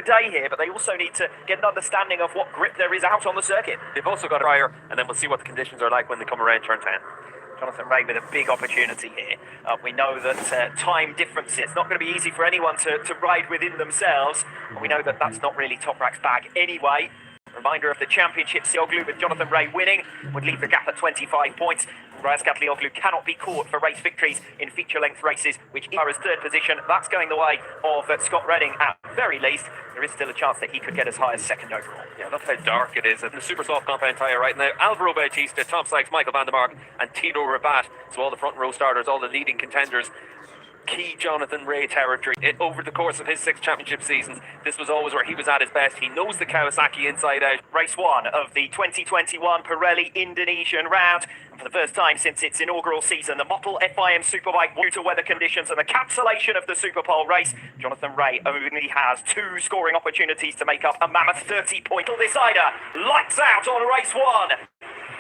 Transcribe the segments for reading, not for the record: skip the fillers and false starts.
the day here, but they also need to get an understanding of what grip there is out on the circuit. They've also got a prior, and then we'll see what the conditions are like when they come around turn 10. Jonathan Rea with a big opportunity here. We know that time differences, it's not going to be easy for anyone to ride within themselves. We know that that's not really Toprak's bag anyway. Reminder of the championship, Razgatlıoğlu with Jonathan Rea winning would leave the gap at 25 points. Razgatlıoğlu cannot be caught for race victories in feature-length races, which are his third position. That's going the way of Scott Redding at very least. There is still a chance that he could get as high as second overall. Yeah, that's how dark it is. And the super soft compound tyre right now. Alvaro Bautista, Tom Sykes, Michael van der Mark and Tito Rabat. So all the front row starters, all the leading contenders. Key Jonathan Rea territory. Over the course of his 6 championship seasons, this was always where he was at his best. He knows the Kawasaki inside out. Race 1 of the 2021 Pirelli Indonesian round. And for the first time since its inaugural season, the Motul FIM Superbike due to weather conditions and the cancellation of the Superpole race, Jonathan Rea only has 2 scoring opportunities to make up a mammoth 30-point decider. Lights out on race 1.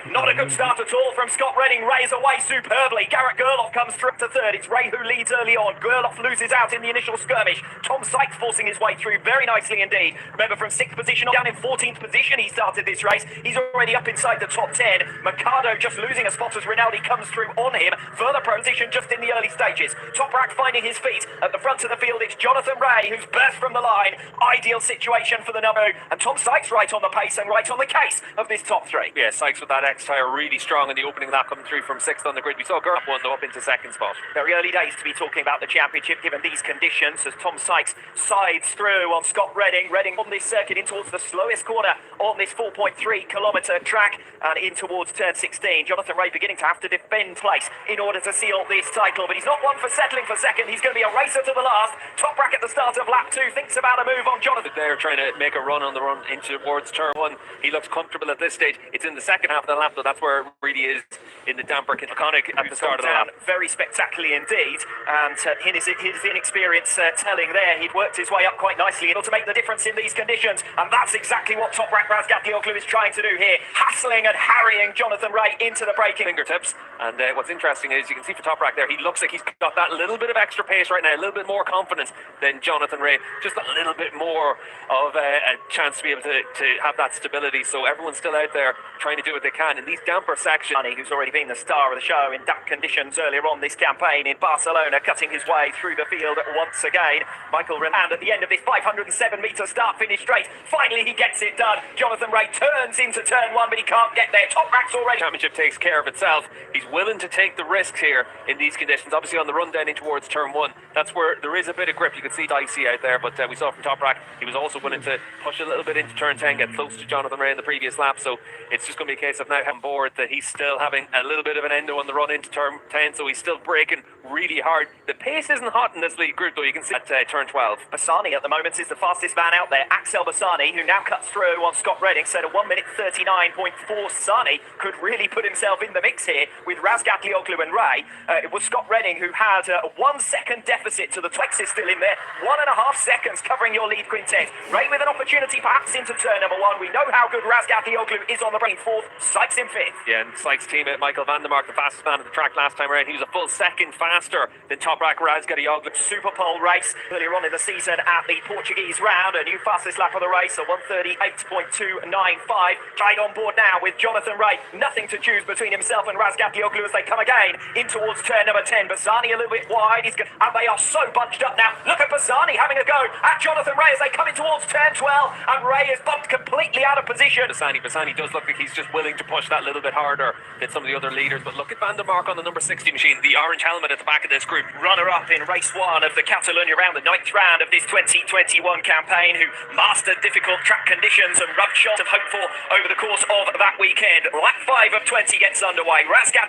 Not a good start at all from Scott Redding. Rea is away superbly. Garrett Gerloff comes through to third. It's Rea who leads early on. Gerloff loses out in the initial skirmish. Tom Sykes forcing his way through very nicely indeed. Remember, from 6th position down in 14th position he started this race. He's already up inside the top 10. Mercado just losing a spot as Rinaldi comes through on him. Further position just in the early stages. Toprak finding his feet at the front of the field. It's Jonathan Rea who's burst from the line. Ideal situation for the number. And Tom Sykes right on the pace and right on the case of this top 3. Yeah, Sykes with that X-Tyre really strong in the opening lap, coming through from 6th on the grid. We saw Gerloff one though up into 2nd spot. Very early days to be talking about the championship given these conditions as Tom Sykes sides through on Scott Redding. Redding on this circuit in towards the slowest corner on this 4.3-kilometre track and in towards turn 16. Jonathan Rea beginning to have to defend place in order to seal this title, but he's not one for settling for second. He's going to be a racer to the last. Toprak at the start of lap 2 thinks about a move on Jonathan. They're trying to make a run on the run into towards turn 1. He looks comfortable at this stage. It's in the second half of the lap though. That's where it really is in the damper. Iconic at the start of the lap. Very spectacularly indeed, and his inexperience telling there. He'd worked his way up quite nicely in order to make the difference in these conditions, and that's exactly what Toprak Razgatlıoğlu is trying to do here, hassling and harrying Jonathan Rea into the braking fingertips. And what's interesting is you can see for Toprak there, he looks like he's got that little bit of extra pace right now, a little bit more confidence than Jonathan Rea, just a little bit more of a chance to be able to have that stability. So everyone's still out there trying to do what they can in these damper sections. Who's already been the star of the show in damp conditions earlier on this campaign in Barcelona, cutting his way through the field once again. Michael Rinaldi at the end of this 507-metre start-finish straight. Finally he gets it done. Jonathan Rea turns into turn 1, but he can't get there. Toprak's already... Championship takes care of itself. He's willing to take the risks here in these conditions. Obviously on the run down in towards turn 1, that's where there is a bit of grip. You can see dicey out there, but we saw from Toprak he was also willing to push a little bit into turn 10, get close to Jonathan Rea in the previous lap. So it's just going to be a case of now on board that he's still having a little bit of an endo on the run into turn 10, so he's still braking really hard. The pace isn't hot in this lead group though. You can see at turn 12. Bassani at the moment is the fastest man out there. Axel Bassani, who now cuts through on Scott Redding, said a 1 minute 39.4. Bassani could really put himself in the mix here with Razgatlıoğlu and Rea. It was Scott Redding who had a 1 second deficit to the Twex is still in there. 1.5 seconds covering your lead quintet. Rea with an opportunity perhaps into turn number 1. We know how good Razgatlıoğlu is on the brain. 4th, Sykes in 5th. Yeah, and Sykes' teammate Michael van der Mark, the fastest man at the track last time around. He was a full second faster than Toprak Razgatlıoğlu. Superpole race earlier on in the season at the Portuguese round. A new fastest lap of the race, a 1:38.295. Tied on board now with Jonathan Rea. Nothing to choose between himself and Razgatlıoğlu as they come again in towards turn number 10. Bassani a little bit wide. And they are so bunched up now. Look at Bassani having a go at Jonathan Rea as they come in towards turn 12. And Rea is bumped completely out of position. Bassani does look like he's just willing to push that little bit harder than some of the other leaders. But look at van der Mark on the number 60 machine, the orange helmet at the back of this group. Runner-up in race 1 of the Catalonia round, the 9th round of this 2021 campaign, who mastered difficult track conditions and rubbed shots of hope for over the course of that weekend. Lap 5 of 20 gets underway. Razgatlıoğlu